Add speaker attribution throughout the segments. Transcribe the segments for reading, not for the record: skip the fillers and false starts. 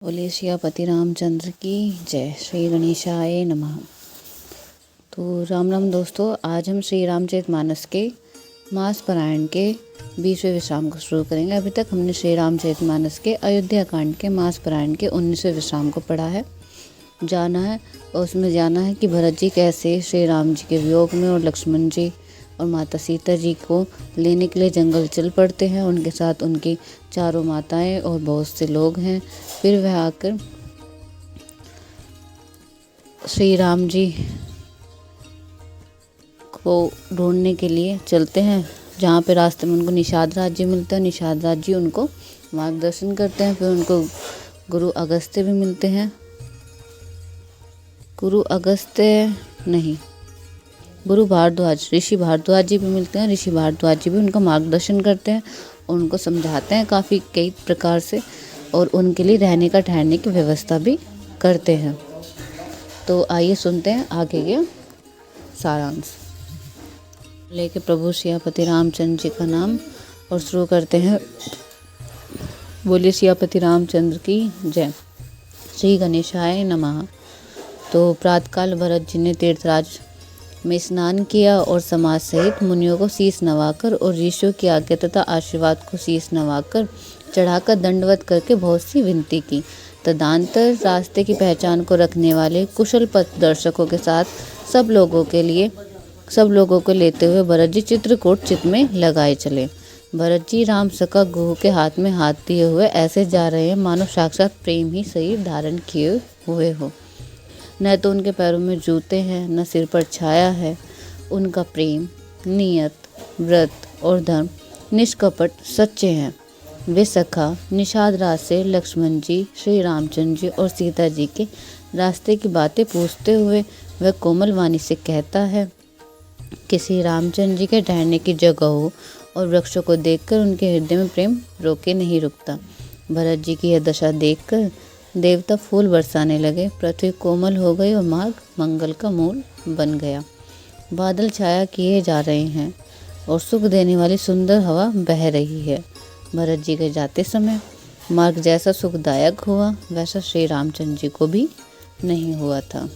Speaker 1: बोले सियापति रामचंद्र की जय। श्री गणेशाय नमः। तो राम राम दोस्तों, आज हम श्री रामचरितमानस के मास पारायण के 20वें विश्राम को शुरू करेंगे। अभी तक हमने श्री रामचरितमानस के अयोध्या कांड के मास पारायण के 19वें विश्राम को पढ़ा है, जाना है। और उसमें जाना है कि भरत जी कैसे श्री राम जी के वियोग में और लक्ष्मण जी और माता सीता जी को लेने के लिए जंगल चल पड़ते हैं। उनके साथ उनकी चारों माताएं और बहुत से लोग हैं। फिर वह आकर श्री राम जी को ढूंढने के लिए चलते हैं, जहाँ पे रास्ते में उनको निषाद राज जी मिलते हैं। निषाद राज जी उनको मार्गदर्शन करते हैं। फिर उनको गुरु अगस्त्य भी मिलते हैं। गुरु भारद्वाज, ऋषि भारद्वाज जी भी मिलते हैं। ऋषि भारद्वाज जी भी उनका मार्गदर्शन करते हैं और उनको समझाते हैं काफ़ी कई प्रकार से, और उनके लिए रहने का ठहरने की व्यवस्था भी करते हैं। तो आइए सुनते हैं आगे के सारांश। लेके प्रभु सियापति रामचंद्र जी का नाम और शुरू करते हैं। बोलिए सियापति रामचंद्र की जय। श्री गणेशाय नमः। तो प्रातःकाल भरत जी ने तीर्थराज में स्नान किया और समाज सहित मुनियों को शीश नवाकर और ऋषियों की आज्ञा तथा आशीर्वाद को शीश नवाकर चढ़ाकर दंडवत करके बहुत सी विनती की। तदनंतर रास्ते की पहचान को रखने वाले कुशल पथ दर्शकों के साथ सब लोगों को लेते हुए भरत जी चित्रकूट चित्त में लगाए चले। भरत जी राम सखा गुह के हाथ में हाथ दिए हुए ऐसे जा रहे हैं मानो साक्षात प्रेम ही शरीर धारण किए हुए हो। न तो उनके पैरों में जूते हैं, न सिर पर छाया है। उनका प्रेम, नियत, व्रत और धर्म निष्कपट सच्चे हैं। वे सखा निषाद राज से लक्ष्मण जी, श्री रामचंद्र जी और सीता जी के रास्ते की बातें पूछते हुए वह कोमल वाणी से कहता है कि श्री रामचंद्र जी के ठहरने की जगहों और वृक्षों को देखकर उनके हृदय में प्रेम रोके नहीं रुकता। भरत जी की यह दशा देखकर देवता फूल बरसाने लगे। पृथ्वी कोमल हो गई और मार्ग मंगल का मूल बन गया। बादल छाया किए जा रहे हैं और सुख देने वाली सुंदर हवा बह रही है। भरत जी के जाते समय मार्ग जैसा सुखदायक हुआ वैसा श्री रामचंद्र जी को भी नहीं हुआ था।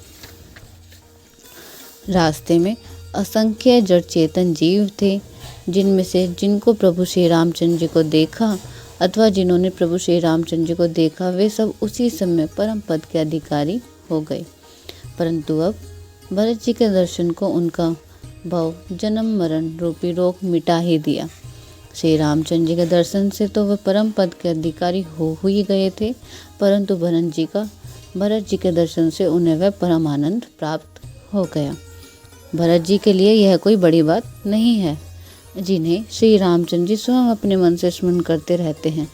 Speaker 1: रास्ते में असंख्य जड़ चेतन जीव थे, जिनमें से जिनको प्रभु श्री रामचंद्र जी को देखा अथवा जिन्होंने प्रभु श्री रामचंद्र जी को देखा वे सब उसी समय परम पद के अधिकारी हो गए। परंतु अब भरत जी के दर्शन को उनका भव जन्म मरण रूपी रोग मिटा ही दिया। श्री रामचंद्र जी के दर्शन से तो वह परम पद के अधिकारी हो ही गए थे, परंतु भरत जी के दर्शन से उन्हें वह परम आनंद प्राप्त हो गया। भरत जी के लिए यह कोई बड़ी बात नहीं है, जिन्हें श्री रामचंद्र जी स्वयं अपने मन से स्मरण करते रहते हैं।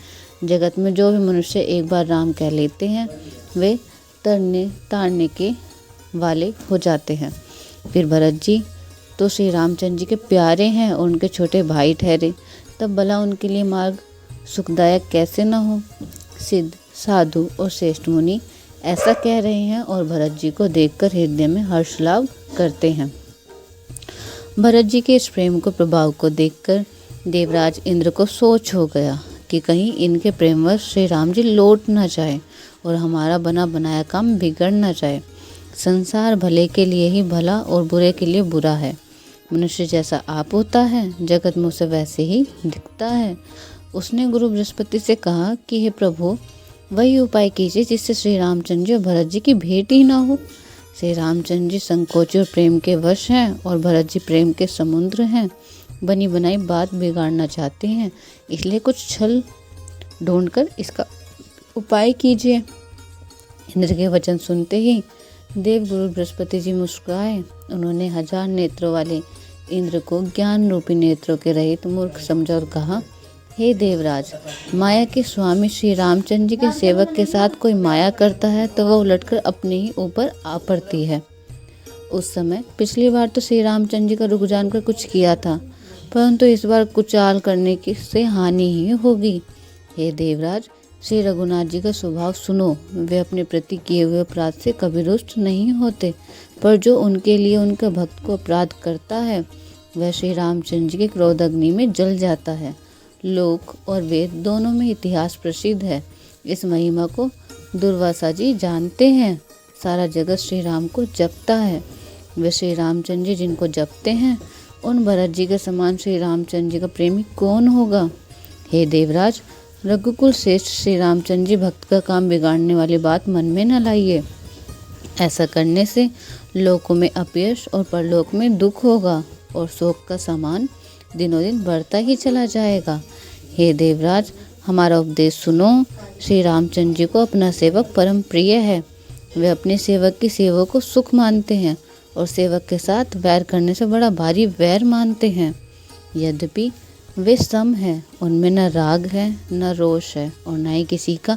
Speaker 1: जगत में जो भी मनुष्य एक बार राम कह लेते हैं वे तारने के वाले हो जाते हैं। फिर भरत जी तो श्री रामचंद्र जी के प्यारे हैं और उनके छोटे भाई ठहरे, तब भला उनके लिए मार्ग सुखदायक कैसे न हो। सिद्ध, साधु और श्रेष्ठ मुनि ऐसा कह रहे हैं और भरत जी को देखकर हृदय में हर्ष लाभ करते हैं। भरत जी के इस प्रेम को प्रभाव को देखकर देवराज इंद्र को सोच हो गया कि कहीं इनके प्रेमवश श्री राम जी लौट न जाए और हमारा बना बनाया काम बिगड़ न जाए। संसार भले के लिए ही भला और बुरे के लिए बुरा है। मनुष्य जैसा आप होता है जगत में उसे वैसे ही दिखता है। उसने गुरु बृहस्पति से कहा कि हे प्रभु, वही उपाय कीजिए जिससे श्री रामचंद्र जी और भरत जी की भेंट ही ना हो। श्री रामचंद्र जी संकोच और प्रेम के वश हैं और भरत जी प्रेम के समुद्र हैं। बनी बनाई बात बिगाड़ना चाहते हैं, इसलिए कुछ छल ढूंढकर इसका उपाय कीजिए। इंद्र के वचन सुनते ही देव गुरु बृहस्पति जी मुस्कुराए। उन्होंने 1000 नेत्रों वाले इंद्र को ज्ञान रूपी नेत्रों के रहित मूर्ख समझा और कहा, हे देवराज, माया के स्वामी श्री रामचंद्र जी के सेवक के साथ कोई माया करता है तो वह उलटकर अपने ही ऊपर आ पड़ती है। उस समय पिछली बार तो श्री रामचंद्र जी का रुख जानकर कुछ किया था, परंतु इस बार कुछ चाल करने की से हानि ही होगी। हे देवराज, श्री रघुनाथ जी का स्वभाव सुनो। वे अपने प्रति किए हुए अपराध से कभी रुष्ट नहीं होते, पर जो उनके लिए उनके भक्त को अपराध करता है वह श्री रामचंद्र जी के क्रोध अग्नि में जल जाता है। लोक और वेद दोनों में इतिहास प्रसिद्ध है। इस महिमा को दुर्वासा जी जानते हैं सारा जगत श्री राम को जपता है। वे श्री रामचंद्र जी जिनको जपते हैं, उन भरत जी के समान श्री रामचंद्र जी का प्रेमी कौन होगा। हे देवराज, रघुकुल श्रेष्ठ श्री रामचंद्र जी भक्त का काम बिगाड़ने वाली बात मन में न लाइए। ऐसा करने से लोकों में अपयश और परलोक में दुख होगा और शोक का सामान दिनों दिन बढ़ता ही चला जाएगा। हे देवराज, हमारा उपदेश सुनो। श्री रामचंद्र जी को अपना सेवक परम प्रिय है। वे अपने सेवक की सेवा को सुख मानते हैं और सेवक के साथ वैर करने से बड़ा भारी वैर मानते हैं। यद्यपि वे सम हैं, उनमें न राग है न रोष है और न ही किसी का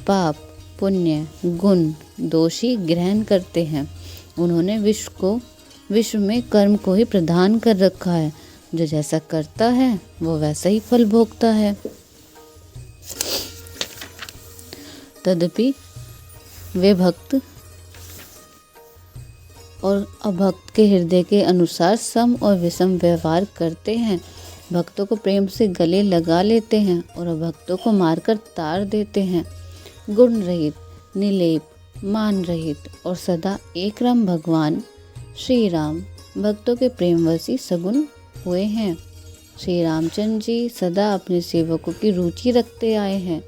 Speaker 1: पाप पुण्य गुण दोषी ग्रहण करते हैं। उन्होंने विश्व में कर्म को ही प्रदान कर रखा है। जो जैसा करता है वो वैसा ही फल भोगता है। तदपि वे भक्त और अभक्त के हृदय के अनुसार सम और विषम व्यवहार करते हैं। भक्तों को प्रेम से गले लगा लेते हैं और अभक्तों को मारकर तार देते हैं। गुण रहित, निर्लेप, मान रहित और सदा एक राम भगवान श्री राम भक्तों के प्रेमवशी सगुन हुए हैं। श्री रामचंद्र जी सदा अपने सेवकों की रुचि रखते आए हैं।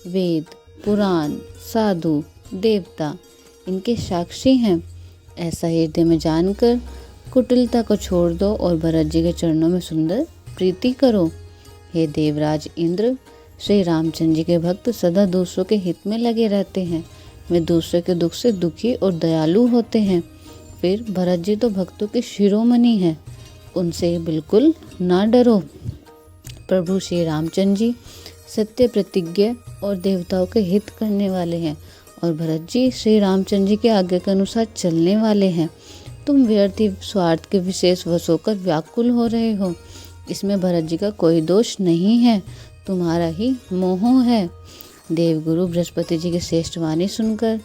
Speaker 1: वेद, पुराण, साधु, देवता इनके साक्षी हैं। ऐसा हृदय में जानकर कुटिलता को छोड़ दो और भरत जी के चरणों में सुंदर प्रीति करो। हे देवराज इंद्र, श्री रामचंद्र जी के भक्त सदा दूसरों के हित में लगे रहते हैं। वे दूसरे के दुख से दुखी और दयालु होते हैं। फिर भरत जी तो भक्तों के शिरोमणि हैं, उनसे बिल्कुल ना डरो। प्रभु श्री रामचंद्र जी सत्य प्रतिज्ञा और देवताओं के हित करने वाले हैं और भरत जी श्री रामचंद्र जी के आज्ञा के अनुसार चलने वाले हैं। तुम व्यर्थ ही स्वार्थ के विशेष वश होकर व्याकुल हो रहे हो। इसमें भरत जी का कोई दोष नहीं है, तुम्हारा ही मोह है। देवगुरु बृहस्पति जी की श्रेष्ठ वाणी सुनकर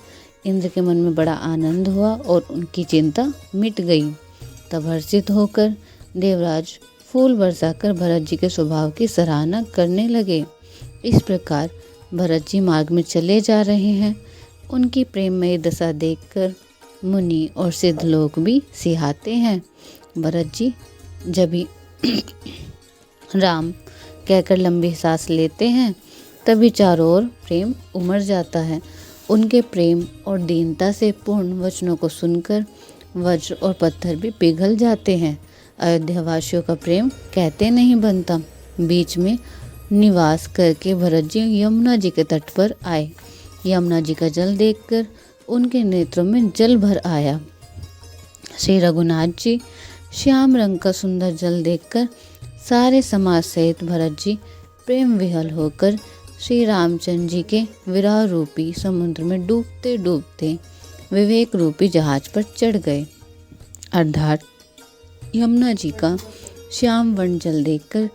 Speaker 1: इंद्र के मन में बड़ा आनंद हुआ और उनकी चिंता मिट गई। तब हर्षित होकर देवराज फूल बरसाकर भरत जी के स्वभाव की सराहना करने लगे। इस प्रकार भरत जी मार्ग में चले जा रहे हैं। उनकी प्रेममयी दशा देखकर मुनि और सिद्ध लोग भी सिहाते हैं। भरत जी जब ही राम कहकर लंबी सांस लेते हैं, तभी चारों ओर प्रेम उमड़ जाता है। उनके प्रेम और दीनता से पूर्ण वचनों को सुनकर वज्र और पत्थर भी पिघल जाते हैं। अयोध्यावासियों का प्रेम कहते नहीं बनता। बीच में निवास करके भरत जी यमुना जी के तट पर आए। यमुना जी का जल देखकर उनके नेत्रों में जल भर आया। श्री रघुनाथ जी श्याम रंग का सुंदर जल देखकर सारे समाज सहित भरत जी प्रेम विहल होकर श्री रामचंद्र जी के विरह रूपी समुद्र में डूबते डूबते विवेक रूपी जहाज पर चढ़ गए। अर्थात यमुना जी का श्याम वर्ण जल देखकर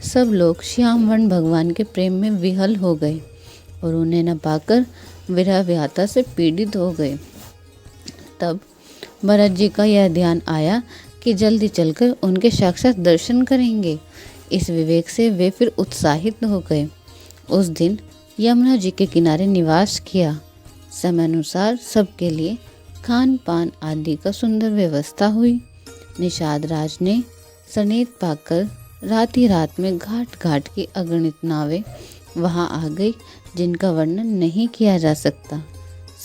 Speaker 1: सब लोग श्याम वर्ण भगवान के प्रेम में विहल हो गए और उन्हें न पाकर विरह व्याता से पीड़ित हो गए। तब भरत जी का यह ध्यान आया कि जल्दी चलकर उनके साक्षात दर्शन करेंगे। इस विवेक से वे फिर उत्साहित हो गए। उस दिन यमुना जी के किनारे निवास किया। समय अनुसार सबके लिए खान पान आदि का सुंदर व्यवस्था हुई। निषाद राज ने सनेत पाकर रात ही रात में घाट घाट की अगणित नावें वहां आ गई, जिनका वर्णन नहीं किया जा सकता।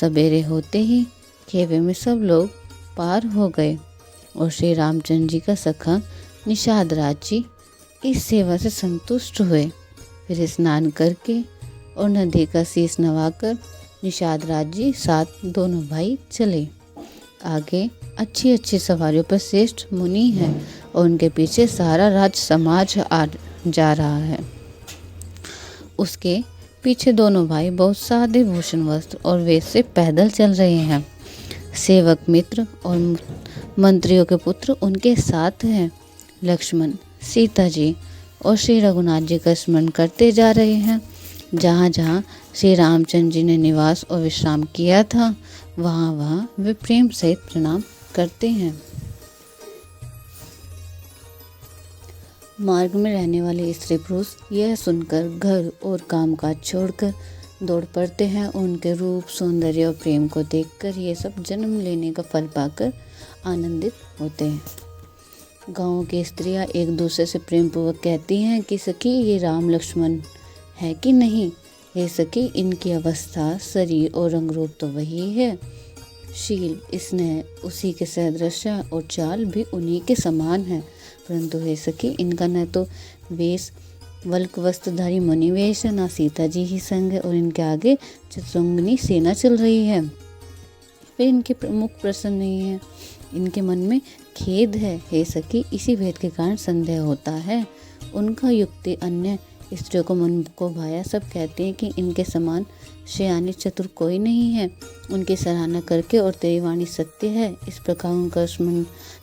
Speaker 1: सवेरे होते ही खेवे में सब लोग पार हो गए और श्री रामचंद्र जी का सखा निषाद राज जी इस सेवा से संतुष्ट हुए। फिर स्नान करके और नदी का शीश नवाकर निषाद राज जी साथ दोनों भाई चले। आगे अच्छी अच्छी सवारियों पर श्रेष्ठ मुनि है और उनके पीछे सारा राज समाज जा रहा है। उसके पीछे दोनों भाई बहुत सादे भूषण वस्त्र और वेश से पैदल चल रहे हैं। सेवक मित्र और मंत्रियों के पुत्र उनके साथ हैं। लक्ष्मण, सीता जी और श्री रघुनाथ जी का स्मरण करते जा रहे हैं। जहाँ जहाँ श्री रामचंद्र जी ने निवास और विश्राम किया था, वहाँ वहाँ वे प्रेम सहित प्रणाम करते हैं। मार्ग में रहने वाले स्त्री पुरुष यह सुनकर घर और कामकाज छोड़कर दौड़ पड़ते हैं। उनके रूप, सौंदर्य और प्रेम को देखकर ये सब जन्म लेने का फल पाकर आनंदित होते हैं। गाँव की स्त्रियां एक दूसरे से प्रेम पूर्वक कहती हैं कि सखी ये राम लक्ष्मण है कि नहीं। हे सखी, इनकी अवस्था, शरीर और रंग रूप तो वही है। शील, स्नेह उसी के सदृश है और चाल भी उन्हीं के समान है। परंतु हे सखी, इनका न तो वेश वल्क वस्त्रधारी मुनिवेश है, ना सीता जी ही संग है, और इनके आगे चतुरंगिनी सेना चल रही है। फिर इनके मुख प्रसन्न नहीं है, इनके मन में खेद है। हे सखी, इसी भेद के कारण संदेह होता है। उनका युक्ति अन्य स्त्रियों को मन को भाया। सब कहते हैं कि इनके समान शयानी चतुर कोई नहीं है। उनकी सराहना करके और तेरी वाणी सत्य है, इस प्रकार उनका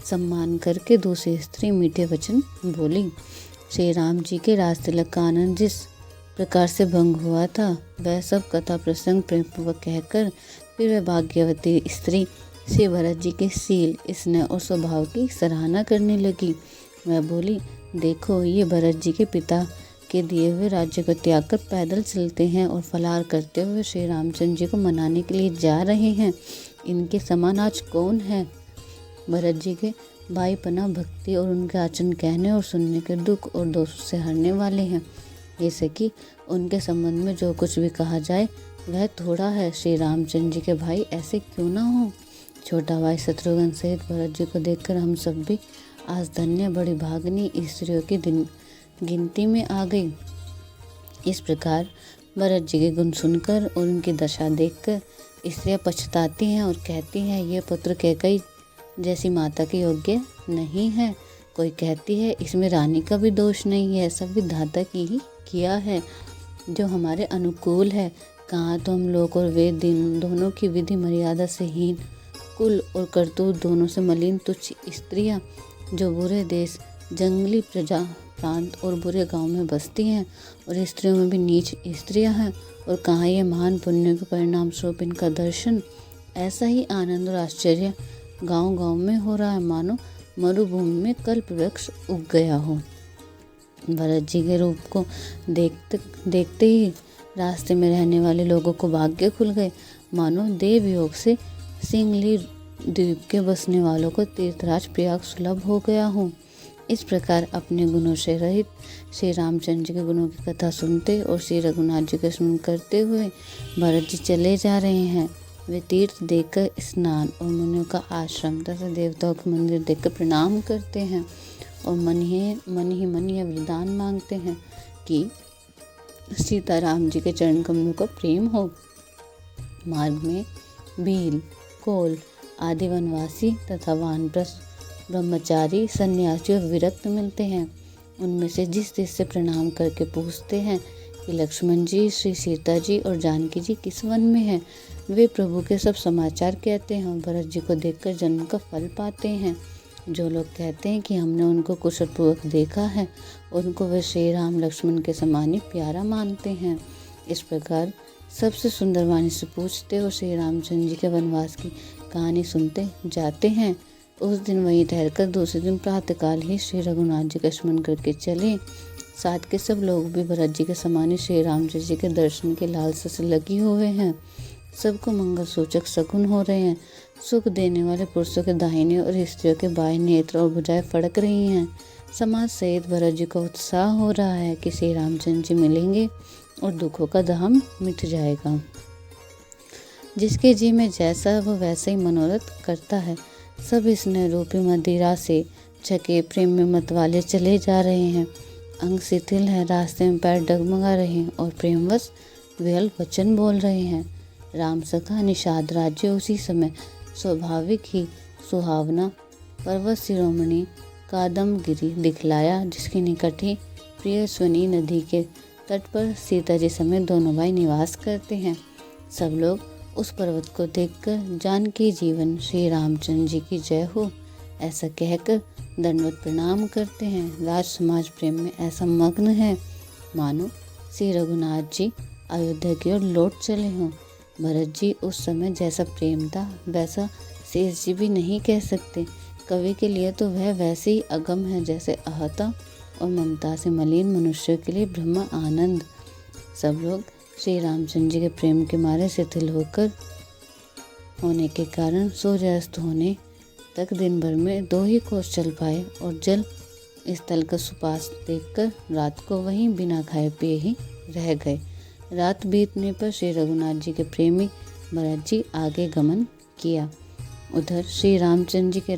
Speaker 1: सम्मान करके दूसरी स्त्री मीठे वचन बोली। श्री राम जी के राज तिलक का आनंद जिस प्रकार से भंग हुआ था, वह सब कथा प्रसंग प्रेमपूर्वक कहकर फिर वह भाग्यवती स्त्री श्री भरत जी के शील, स्नेह और स्वभाव की सराहना करने लगी। वह बोली, देखो ये भरत जी के पिता के दिए हुए राज्य को त्याग कर पैदल चलते हैं और फलाहार करते हुए श्री रामचंद्र जी को मनाने के लिए जा रहे हैं। इनके समान आज कौन है। भरत जी के भाईपना, भक्ति और उनके आचरण कहने और सुनने के दुख और दोषों से हरने वाले हैं। जैसे कि उनके संबंध में जो कुछ भी कहा जाए वह थोड़ा है। श्री रामचंद्र जी के भाई ऐसे क्यों ना हो। छोटा भाई शत्रुघ्न सहित भरत जी को देखकर हम सब भी आज धन्य बड़ी भागनी स्त्रियों की गिनती में आ गई। इस प्रकार भरत जी के गुण सुनकर और उनकी दशा देखकर स्त्रियां पछताती हैं और कहती हैं, ये पुत्र कैकई जैसी माता के योग्य नहीं है। कोई कहती है, इसमें रानी का भी दोष नहीं है, सब विधाता की ही किया है जो हमारे अनुकूल है। कहाँ तो हम लोक और वेद दोनों की विधि मर्यादा से हीन, कुल और करतूत दोनों से मलिन तुच्छ स्त्रियां जो बुरे देश, जंगली प्रजा प्रांत और बुरे गांव में बसती हैं, और स्त्रियों में भी नीच स्त्रियां हैं। और कहाँ ये महान पुण्य के परिणाम स्वरूप इनका दर्शन। ऐसा ही आनंद और आश्चर्य गांव गांव में हो रहा है, मानो मरुभूमि में कल्प वृक्ष उग गया हो। भरत जी के रूप को देखते ही रास्ते में रहने वाले लोगों को भाग्य खुल गए, मानो देव योग से सिंगली द्वीप के बसने वालों को तीर्थराज प्रयाग सुलभ हो गया हो। इस प्रकार अपने गुणों से रहित श्री रामचंद्र जी के गुणों की कथा सुनते और श्री रघुनाथ जी के स्मरण करते हुए भरत जी चले जा रहे हैं। वे तीर्थ देखकर स्नान और मुनियों का आश्रम तथा देवताओं के मंदिर देखकर प्रणाम करते हैं और मन ही मन यह वरदान मांगते हैं कि सीताराम जी के चरण कमलों का प्रेम हो। मार्ग में भील, कोल आदि वनवासी तथा वानप्रस्थ ब्रह्मचारी, सन्यासी और विरक्त मिलते हैं। उनमें से जिस से प्रणाम करके पूछते हैं कि लक्ष्मण जी, श्री सीता जी और जानकी जी किस वन में हैं, वे प्रभु के सब समाचार कहते हैं और भरत जी को देखकर जन्म का फल पाते हैं। जो लोग कहते हैं कि हमने उनको कुशलपूर्वक देखा है, उनको वे श्री राम लक्ष्मण के समान ही प्यारा मानते हैं। इस प्रकार सबसे सुंदर वाणी से पूछते और श्री रामचंद्र जी के वनवास की कहानी सुनते जाते हैं। उस दिन वहीं ठहरकर दूसरे दिन प्रातःकाल ही श्री रघुनाथ जी का स्मरण करके चले। साथ के सब लोग भी भरत जी के समान ही श्री रामचंद्र जी के दर्शन के लालसा से लगे हुए हैं। सबको मंगल सूचक शकुन हो रहे हैं। सुख देने वाले पुरुषों के दाहिने और स्त्रियों के बाएं नेत्र और भुजाएं फड़क रही हैं। समाज सहित भरत जी का उत्साह हो रहा है कि श्री रामचंद्र जी मिलेंगे और दुखों का दाम मिट जाएगा। जिसके जी में जैसा वो वैसा ही मनोरथ करता है। सब स्नेह रूपी मदिरा से छके प्रेम में मतवाले चले जा रहे हैं। अंग शिथिल है, रास्ते में पैर डगमगा रहे हैं और प्रेमवश विहल वचन बोल रहे हैं। राम सखा निषाद राज्य उसी समय स्वाभाविक ही सुहावना पर्वत शिरोमणि कादम्बगिरी दिखलाया, जिसके निकट ही प्रियस्वनी नदी के तट पर सीता जी समेत दोनों भाई निवास करते हैं। सब लोग उस पर्वत को देखकर जानकी जीवन श्री रामचंद्र जी की जय हो ऐसा कहकर दंडवत प्रणाम करते हैं। राज समाज प्रेम में ऐसा मग्न है मानो श्री रघुनाथ जी अयोध्या की ओर लौट चले हों। भरत जी उस समय जैसा प्रेम था वैसा शेष जी भी नहीं कह सकते। कवि के लिए तो वह वैसे ही अगम है जैसे आहता और ममता से मलिन मनुष्यों के लिए ब्रह्म आनंद। सब लोग श्री रामचंद्र जी के प्रेम के मारे शिथिल होने के कारण सूर्यास्त होने तक दिन भर में 2 ही कोस चल पाए और जल स्थल का सुपास देखकर रात को वहीं बिना खाए पिए ही रह गए। रात बीतने पर श्री रघुनाथ जी के प्रेमी भरत जी आगे गमन किया। उधर श्री रामचंद्र जी के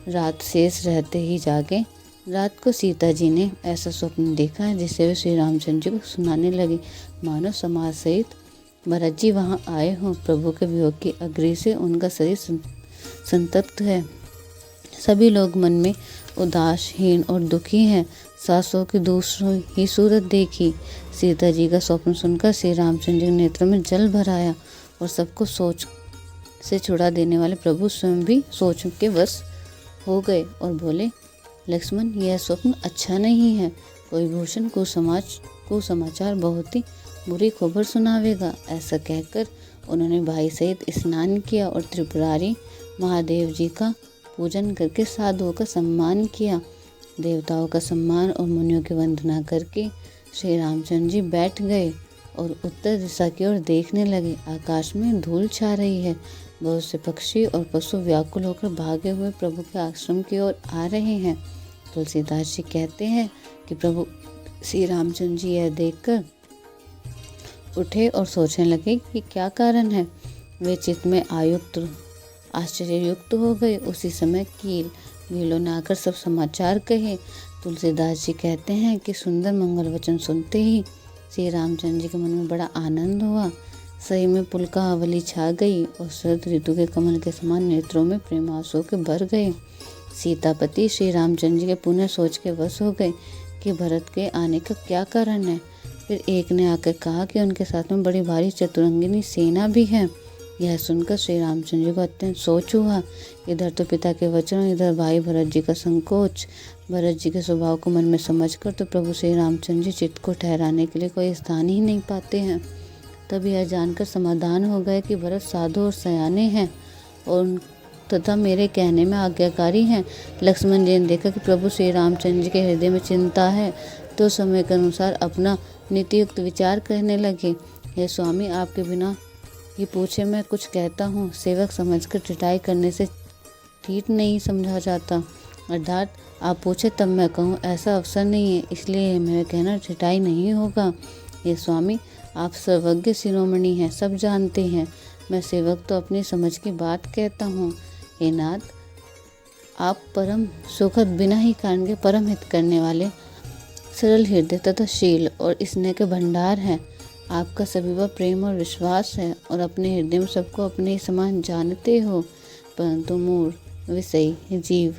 Speaker 1: रात शेष रहते ही जागे। रात को सीता जी ने ऐसा स्वप्न देखा जिसे वे श्री रामचंद्र जी को सुनाने लगी, मानो समाज सहित भरत जी वहाँ आए हों। प्रभु के वियोग की अग्नि से उनका शरीर संतप्त है। सभी लोग मन में उदासहीन और दुखी हैं। सासों की दूसरों ही सूरत देखी। सीता जी का स्वप्न सुनकर श्री रामचंद्र जी के नेत्रों में जल भर आया और सबको सोच से छुड़ा देने वाले प्रभु स्वयं भी सोच के वश हो गए और बोले, लक्ष्मण, यह स्वप्न अच्छा नहीं है। कोई भूषण कुसमाचार बहुत ही बुरी खबर सुनावेगा। ऐसा कहकर उन्होंने भाई सहित स्नान किया और त्रिपुरारी महादेव जी का पूजन करके साधुओं का सम्मान किया। देवताओं का सम्मान और मुनियों की वंदना करके श्री रामचंद्र जी बैठ गए और उत्तर दिशा की ओर देखने लगे। आकाश में धूल छा रही है। बहुत से पक्षी और पशु व्याकुल होकर भागे हुए प्रभु के आश्रम की ओर आ रहे हैं। तुलसीदास जी कहते हैं कि प्रभु श्री रामचंद्र जी यह देखकर उठे और सोचने लगे कि क्या कारण है। वे चित्त में आश्चर्ययुक्त हो गए। उसी समय कीलों ने आकर सब समाचार कहे। तुलसीदास जी कहते हैं कि सुंदर मंगल वचन सुनते ही श्री रामचंद्र जी के मन में बड़ा आनंद हुआ। सही में पुलकावली छा गई और शरद ऋतु के कमल के समान नेत्रों में प्रेमांसुओं के भर गए। सीतापति श्री रामचंद्र जी के पुनः सोच के वश हो गए कि भरत के आने का क्या कारण है। फिर एक ने आकर कहा कि उनके साथ में बड़ी भारी चतुरंगिनी सेना भी है। यह सुनकर श्री रामचंद्र जी को अत्यंत सोच हुआ। इधर तो पिता के वचन, इधर भाई भरत जी का संकोच। भरत जी के स्वभाव को मन में समझकर तो प्रभु श्री रामचंद्र जी चित्त को ठहराने के लिए कोई स्थान ही नहीं पाते हैं। तब यह जानकर समाधान हो गए कि भरत साधु और सयाने हैं और तथा मेरे कहने में आज्ञाकारी हैं। लक्ष्मण जी ने देखा कि प्रभु श्री रामचंद्र जी के हृदय में चिंता है तो समय के अनुसार अपना नीतियुक्त विचार करने लगे। हे स्वामी, आपके बिना ही पूछे मैं कुछ कहता हूँ। सेवक समझकर ठिठाई करने से ठीक नहीं समझा जाता, अर्थात आप पूछे तब मैं कहूँ, ऐसा अवसर नहीं है, इसलिए मेरा कहना ठिठाई नहीं होगा। हे स्वामी, आप सर्वज्ञ शिरोमणि हैं, सब जानते हैं। मैं सेवक तो अपनी समझ की बात कहता हूँ। हे नाथ, आप परम सुखद, बिना ही कारण के परम हित करने वाले, सरल हृदय तथा शील और स्नेह के भंडार हैं। आपका सभी व प्रेम और विश्वास है और अपने हृदय में सबको अपने ही समान जानते हो। परंतु मूढ़ विषयी जीव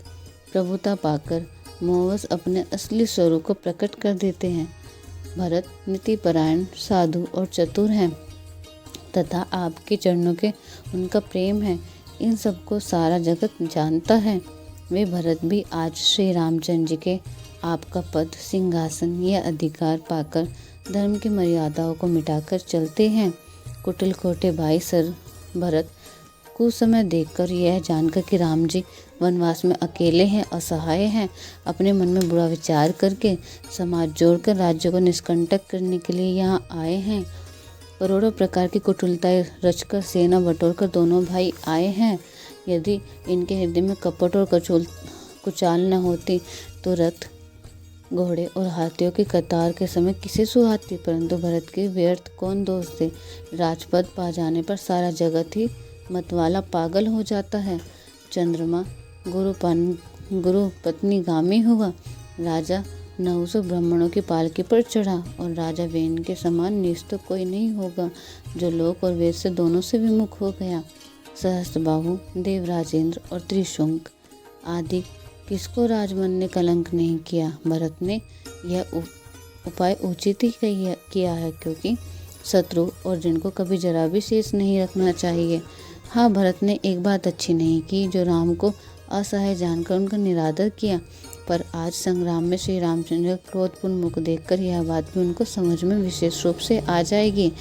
Speaker 1: प्रभुता पाकर मोहवश अपने असली स्वरूप को प्रकट कर देते हैं। भरत नीतिपरायण, साधु और चतुर हैं तथा आपके चरणों के उनका प्रेम है। इन सबको सारा जगत जानता है। वे भरत भी आज श्री रामचंद्र जी के आपका पद, सिंहासन या अधिकार पाकर धर्म की मर्यादाओं को मिटाकर चलते हैं। कुटिल खोटे भाई सर भरत कुछ समय देखकर यह जानकर कि राम जी वनवास में अकेले हैं, असहाय हैं, अपने मन में बुरा विचार करके समाज जोड़कर राज्य को निष्कंटक करने के लिए यहाँ आए हैं। करोड़ों प्रकार की कुटिलताएं रचकर सेना बटोरकर दोनों भाई आए हैं। यदि इनके हृदय में कपट और कुचाल न होती तो रथ, घोड़े और हाथियों की कतार के समय किसे सुहाती। परंतु भरत के व्यर्थ कौन दोष दे। राजपद पा जाने पर सारा जगत ही मतवाला पागल हो जाता है। चंद्रमा गुरु पत्नीगामी हुआ। राजा 900 ब्राह्मणों की पालकी पर चढ़ा और राजा वेन के समान निष्ठ तो कोई नहीं होगा जो लोक और वेद से दोनों से विमुख हो गया। सहस्त्रबाहु, देवराजेंद्र और त्रिशंक आदि किसको राजमन ने कलंक नहीं किया। भरत ने यह उपाय उचित ही किया है, क्योंकि शत्रु और जिनको कभी जरा भी शेष नहीं रखना चाहिए। हाँ, भरत ने एक बात अच्छी नहीं की, जो राम को असहाय जानकर उनका निरादर किया। पर आज संग्राम में श्री रामचंद्र का क्रोधपूर्ण मुख देखकर यह बात भी उनको समझ में विशेष रूप से आ जाएगी,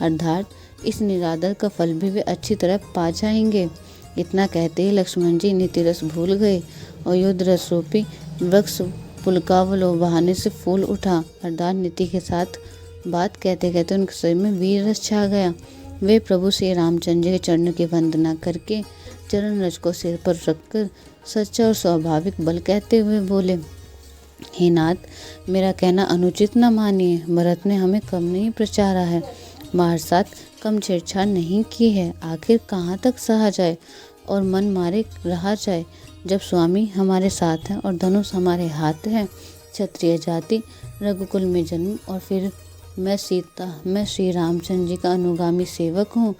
Speaker 1: अर्थात इस निरादर का फल भी वे अच्छी तरह पा जाएंगे। इतना कहते ही लक्ष्मण जी नीतिरस भूल गए और युद्ध रस रूपी वृक्ष पुलकावलो बहाने से फूल उठा, अर्थात नीति के साथ बात कहते कहते उनके शरीर में वीर रस छा गया। वे प्रभु श्री रामचंद्र जी के चरणों की वंदना करके चरण रज को सिर पर रखकर सच्चा और स्वाभाविक बल कहते हुए बोले, हे नाथ, मेरा कहना अनुचित न मानिए। भरत ने हमें कम नहीं प्रचारा है, हमारे साथ कम छेड़छाड़ नहीं की है। आखिर कहाँ तक सहा जाए और मन मारे रहा जाए, जब स्वामी हमारे साथ हैं और धनुष हमारे हाथ है। क्षत्रिय जाति, रघुकुल में जन्म और फिर मैं श्री रामचंद्र जी का अनुगामी सेवक हूँ,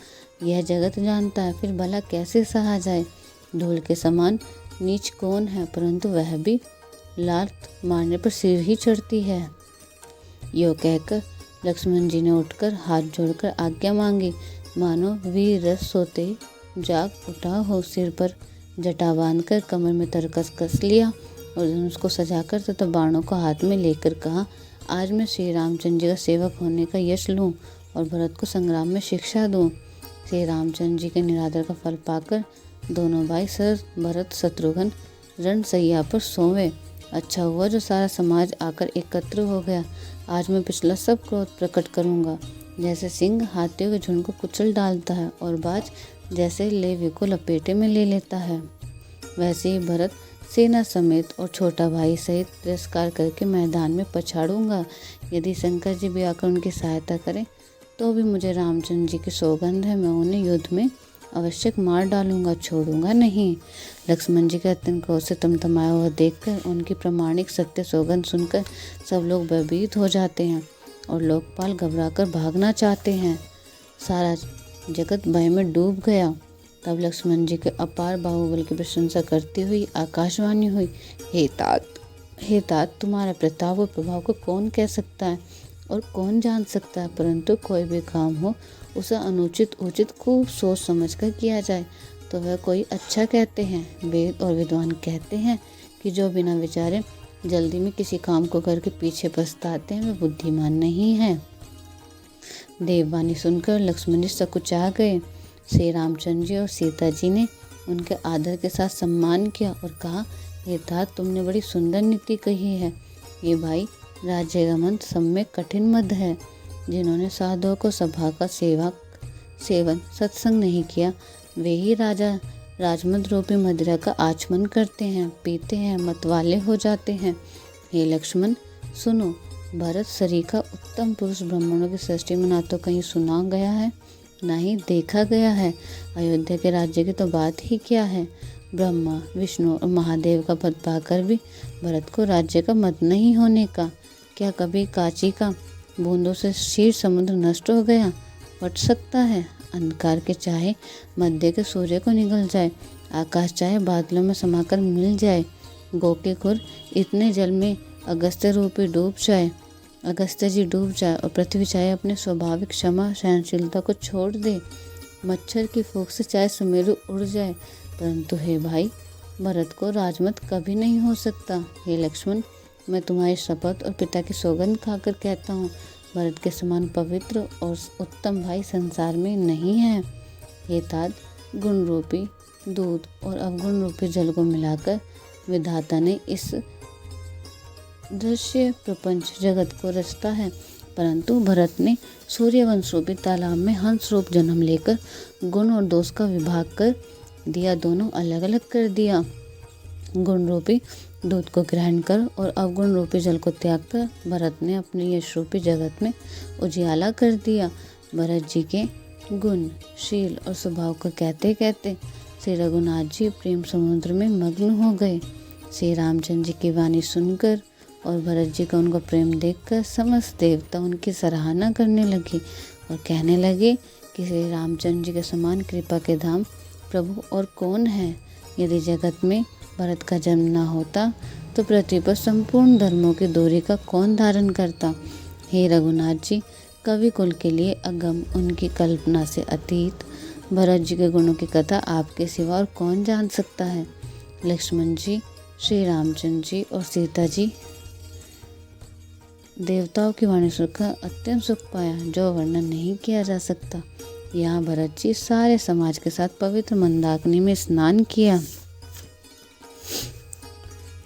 Speaker 1: यह जगत जानता है। फिर भला कैसे सहा जाए। धूल के समान नीच कौन है, परंतु वह भी लात मारने पर सिर ही चढ़ती है। यो कहकर लक्ष्मण जी ने उठकर हाथ जोड़कर आज्ञा मांगी। मानो वीर रस सोते जाग उठा हो, सिर पर जटा बांधकर कमर में तरकस कस लिया और धनुष को सजाकर तथा बाणों को हाथ में लेकर कहा, आज मैं श्री रामचंद्र जी का सेवक होने का यश लूं और भरत को संग्राम में शिक्षा दूं। श्री रामचंद्र जी के निरादर का फल पाकर दोनों भाई सर भरत शत्रुघ्न रणसैया पर सोवे। अच्छा हुआ जो सारा समाज आकर एकत्र हो गया। आज मैं पिछला सब क्रोध प्रकट करूंगा। जैसे सिंह हाथियों के झुंड को कुचल डालता है और बाज जैसे लेवी को लपेटे में ले लेता है, वैसे ही भरत सेना समेत और छोटा भाई सहित तिरस्कार करके मैदान में पछाड़ूंगा। यदि शंकर जी भी आकर उनकी सहायता करें तो भी मुझे रामचंद्र जी की सौगंध है, मैं उन्हें युद्ध में अवश्य मार डालूंगा, छोड़ूंगा नहीं। लक्ष्मण जी के अत्यंत क्रोध से तमतमाया हुआ देखकर, उनकी प्रामाणिक सत्य सौगंध सुनकर सब लोग भयभीत हो जाते हैं और लोकपाल घबराकर भागना चाहते हैं। सारा जगत भय में डूब गया। तब लक्ष्मण जी के अपार बाहुबल की प्रशंसा करती हुई आकाशवाणी हुई, हे तात, तुम्हारा प्रताप और प्रभाव को कौन कह सकता है और कौन जान सकता है। परंतु कोई भी काम हो उसे अनुचित उचित खूब सोच समझ कर किया जाए तो वह कोई अच्छा कहते हैं। वेद और विद्वान कहते हैं कि जो बिना विचारे जल्दी में किसी काम को करके पीछे पछताते हैं वे बुद्धिमान नहीं है। देववाणी सुनकर लक्ष्मण जी सकुचा गए। श्री रामचंद्र जी और सीता जी ने उनके आदर के साथ सम्मान किया और कहा, हे तात, तुमने बड़ी सुंदर नीति कही है। ये भाई, राज्य गमन सब में कठिन मद है। जिन्होंने साधुओं को सभा का सेवन सत्संग नहीं किया, वे ही राजा राजमद रूपी मदिरा का आचमन करते हैं, पीते हैं, मतवाले हो जाते हैं। हे लक्ष्मण, सुनो, भरत सरीखा उत्तम पुरुष ब्राह्मणों की सृष्टि में ना तो कहीं सुना गया है ना ही देखा गया है। अयोध्या के राज्य की तो बात ही क्या है। ब्रह्मा, विष्णु और महादेव का पद पाकर भी भरत को राज्य का मत नहीं होने का। क्या कभी कांची का बूंदों से क्षीर समुद्र नष्ट हो गया? फट सकता है। अंधकार के चाहे मध्य के सूर्य को निगल जाए, आकाश चाहे बादलों में समाकर मिल जाए, गो के खुर इतने जल में अगस्त्य रूपी डूब जाए, अगस्त्य जी डूब जाए और पृथ्वी चाहे अपने स्वाभाविक क्षमा सहनशीलता को छोड़ दे, मच्छर की फूंक से चाहे सुमेरु उड़ जाए, परंतु हे भाई, भरत को राजमत कभी नहीं हो सकता। हे लक्ष्मण, मैं तुम्हारी शपथ और पिता की सौगंध खाकर कहता हूँ, भरत के समान पवित्र और उत्तम भाई संसार में नहीं है। हे तात, गुण रूपी दूध और अवगुण रूपी जल को मिलाकर विधाता ने इस दृश्य प्रपंच जगत को रचता है, परंतु भरत ने सूर्यवंश रूपी तालाब में हंस रूप जन्म लेकर गुण और दोष का विभाग कर दिया, दोनों अलग अलग कर दिया। गुण रूपी दूध को ग्रहण कर और अवगुण रूपी जल को त्याग कर भरत ने अपने यश रूपी जगत में उजियाला कर दिया। भरत जी के गुण, शील और स्वभाव को कहते कहते श्री रघुनाथ जी प्रेम समुद्र में मग्न हो गए। श्री रामचंद्र जी की वाणी सुनकर और भरत जी का उनका प्रेम देखकर समस्त देवता उनकी सराहना करने लगे और कहने लगे कि श्री रामचंद्र जी के समान कृपा के धाम प्रभु और कौन है। यदि जगत में भरत का जन्म न होता तो पृथ्वी पर संपूर्ण धर्मों की दूरी का कौन धारण करता। हे रघुनाथ जी, कवि कुल के लिए अगम, उनकी कल्पना से अतीत भरत जी के गुणों की कथा आपके सिवा और कौन जान सकता है। लक्ष्मण जी, श्री रामचंद्र जी और सीता जी देवताओं की वाणी सुनकर अत्यंत सुख पाया, जो वर्णन नहीं किया जा सकता। यहाँ भरत जी सारे समाज के साथ पवित्र मंदाकिनी में स्नान किया,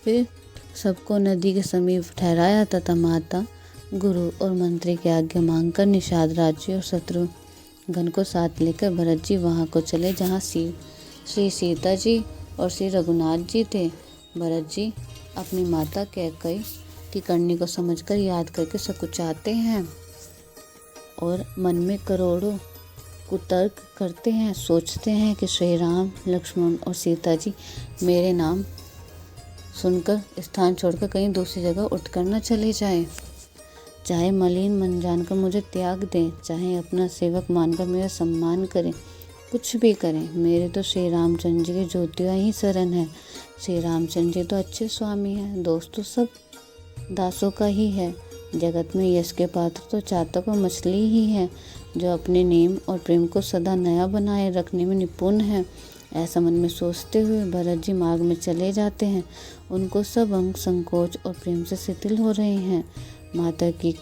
Speaker 1: फिर सबको नदी के समीप ठहराया तथा माता गुरु और मंत्री की आज्ञा मांगकर निषाद राज्य और शत्रुघ्न को साथ लेकर भरत जी वहाँ को चले जहाँ श्री सीता जी और श्री रघुनाथ जी थे। भरत जी अपनी माता कैकेयी की करनी को समझकर याद करके सकुचाते हैं और मन में करोड़ों कुतर्क करते हैं। सोचते हैं कि श्री राम, लक्ष्मण और सीता जी मेरे नाम सुनकर स्थान छोड़कर कहीं दूसरी जगह उठकर न चले जाएं। चाहे मलिन मन जानकर मुझे त्याग दें, चाहे अपना सेवक मानकर मेरा सम्मान करें, कुछ भी करें, मेरे तो श्री रामचंद्र जी की ज्योतिया ही शरण है। श्री रामचंद्र जी तो अच्छे स्वामी हैं, दोस्त तो सब दासों का ही है। जगत में यश के पात्र तो चातक और मछली ही है, जो अपने नेम और प्रेम को सदा नया बनाए रखने में निपुण है। ऐसा मन में सोचते हुए भरत जी मार्ग में चले जाते हैं। उनको सब अंग संकोच और प्रेम से शिथिल हो रहे हैं। माता की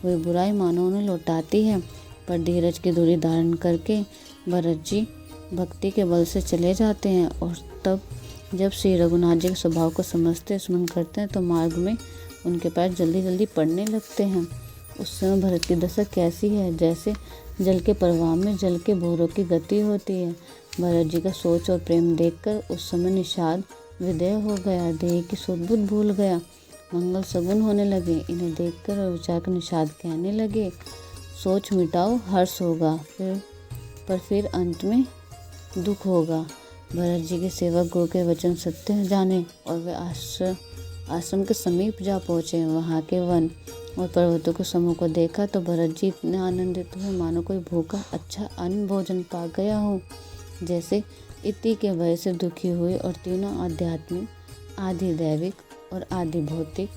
Speaker 1: हुई बुराई मानो उन्हें लौटाती है, पर धीरज की दूरी धारण करके भरत जी भक्ति के बल से चले जाते हैं। और तब जब श्री रघुनाथ जी के स्वभाव को समझते स्मरण करते हैं तो मार्ग में उनके पैर जल्दी जल्दी पड़ने लगते हैं। उस समय भरत की दशा कैसी है, जैसे जल के प्रवाह में जल के भौरों की गति होती है। भरत जी का सोच और प्रेम देखकर उस समय निषाद विदेह हो गया, देह की सुध-बुध भूल गया। मंगल सगुन होने लगे। इन्हें देखकर और विचार कर निषाद कहने लगे, सोच मिटाओ, हर्ष होगा, पर फिर अंत में दुख होगा। भरत जी के सेवक गुरु के वचन सत्य जाने और वे आश्रम के समीप जा पहुँचे। वहाँ के वन और पर्वतों के समूह को देखा तो भरत जी इतने आनंदित हुए मानो कोई भूखा अच्छा अन्न भोजन पा गया हो। जैसे इति के भय से दुखी हुए और तीनों आध्यात्मिक, आदि दैविक और आदि भौतिक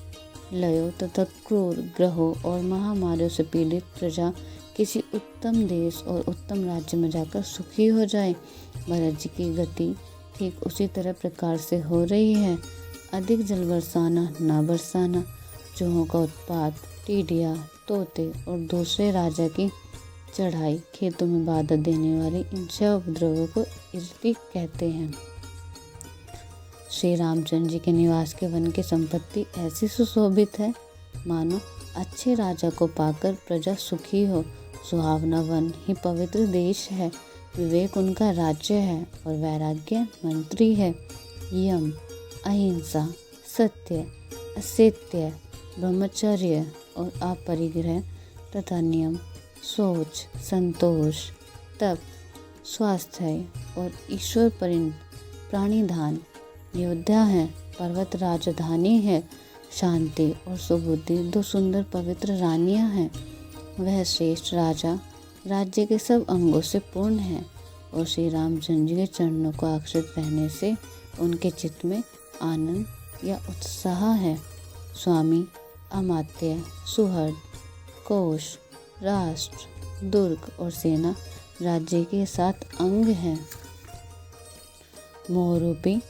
Speaker 1: लयों तथा क्रूर ग्रहों और महामारियों से पीड़ित प्रजा किसी उत्तम देश और उत्तम राज्य में जाकर सुखी हो जाए। भरत जी की गति ठीक उसी तरह प्रकार से हो रही है। अधिक जल बरसाना ना बरसाना, चूहों का उत्पात, टिड्डियाँ, तोते और दूसरे राजा की चढ़ाई, खेतों में बाधा देने वाले इन छह उपद्रवों को इर्ति कहते हैं। श्री रामचंद्र जी के निवास के वन की संपत्ति ऐसी सुशोभित है मानो अच्छे राजा को पाकर प्रजा सुखी हो। सुहावना वन ही पवित्र देश है, विवेक उनका राज्य है और वैराग्य मंत्री है। यम, अहिंसा, सत्य, असत्य, ब्रह्मचर्य और अपरिग्रह तथा नियम, सोच, संतोष, तप, स्वास्थ्य और ईश्वर प्राणिधान योद्धा है। पर्वत राजधानी है। शांति और सुबुद्धि दो सुंदर पवित्र रानियां हैं। वह श्रेष्ठ राजा राज्य के सब अंगों से पूर्ण है और श्री रामचंद्र जी के चरणों को आश्रित रहने से उनके चित्त में आनंद या उत्साह है। स्वामी, अमात्य, सुहृद, कोश, राष्ट्र, दुर्ग और सेना राज्य के 7 अंग हैं। मोह रूपी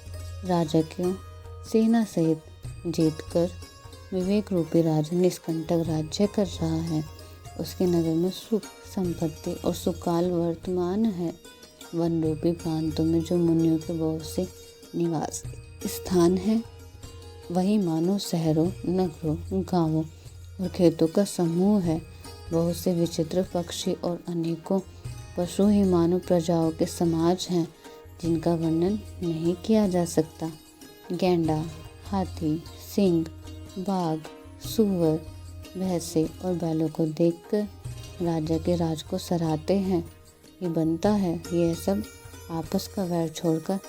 Speaker 1: राजा को सेना सहित जीतकर विवेक रूपी राजा निष्कंटक राज्य कर रहा है। उसके नगर में सुख, संपत्ति और सुकाल वर्तमान है। वन रूपी प्रांतों में जो मुनियों के बहुत से निवास स्थान है, वही मानो शहरों, नगरों, गांवों और खेतों का समूह है। बहुत से विचित्र पक्षी और अनेकों पशु ही मानो प्रजाओं के समाज हैं, जिनका वर्णन नहीं किया जा सकता। गैंडा, हाथी, सिंह, बाघ, सूअर, भैंसे और बैलों को देखकर राजा के राज को सराहते हैं। ये बनता है यह सब आपस का वैर छोड़कर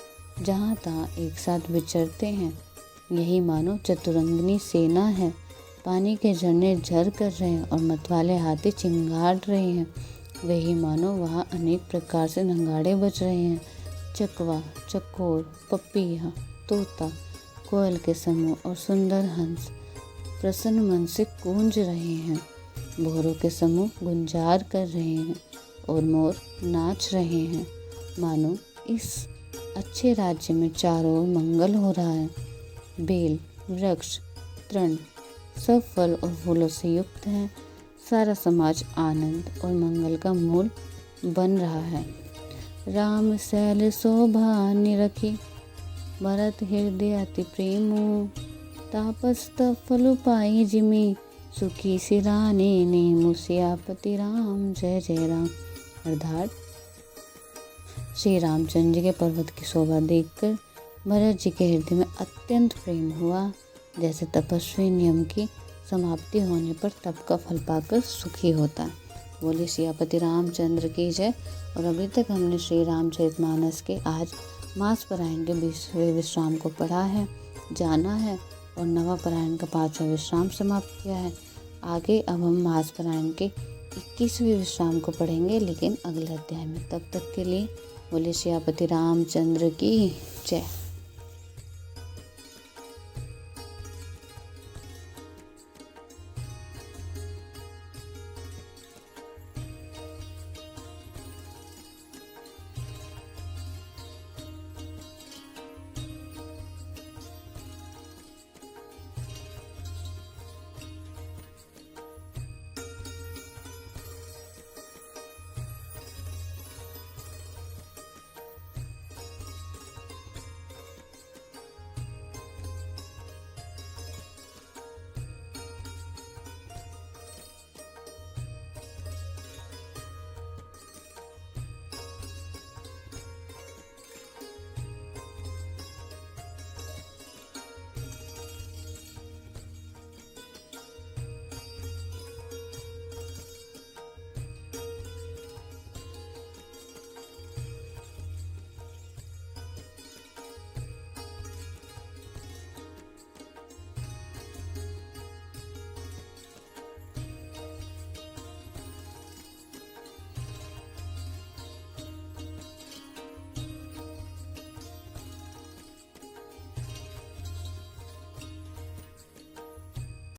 Speaker 1: जहाँ तहाँ एक साथ विचरते हैं। यही मानो चतुरंगिनी सेना है। पानी के झरने झर कर रहे हैं और मतवाले हाथी चिंगाड़ रहे हैं। वही मानो वहाँ अनेक प्रकार से नगाड़े बज रहे हैं। चकवा, चकोर, पपीहा, तोता, कोयल के समूह और सुंदर हंस प्रसन्न मन से गूंज रहे हैं। भौरों के समूह गुंजार कर रहे हैं और मोर नाच रहे हैं। मानो इस अच्छे राज्य में चारों ओर मंगल हो रहा है। बेल, वृक्ष, तृण सब फल और फूलों से युक्त हैं। सारा समाज आनंद और मंगल का मूल बन रहा है। राम शैल शोभा निरखी, भरत हृदय अति प्रेमो, तापस तप फल पाई जिमि, सुखी सिराने ने मुसियापति राम जय जय राम। अर्थात श्री रामचंद्र जी के पर्वत की शोभा देखकर भरत जी के हृदय में अत्यंत प्रेम हुआ, जैसे तपस्वी नियम की समाप्ति होने पर तप का फल पाकर सुखी होता है। बोले सियापति रामचंद्र की जय। और अभी तक हमने श्री रामचरितमानस के आज मास पारायण के 20वें विश्राम को पढ़ा है, जाना है और नवा पारायण का 5वां विश्राम समाप्त किया है। आगे अब हम मास पारायण के 21वें विश्राम को पढ़ेंगे, लेकिन अगले अध्याय में। तब तक के लिए बोले सियापति रामचंद्र की जय।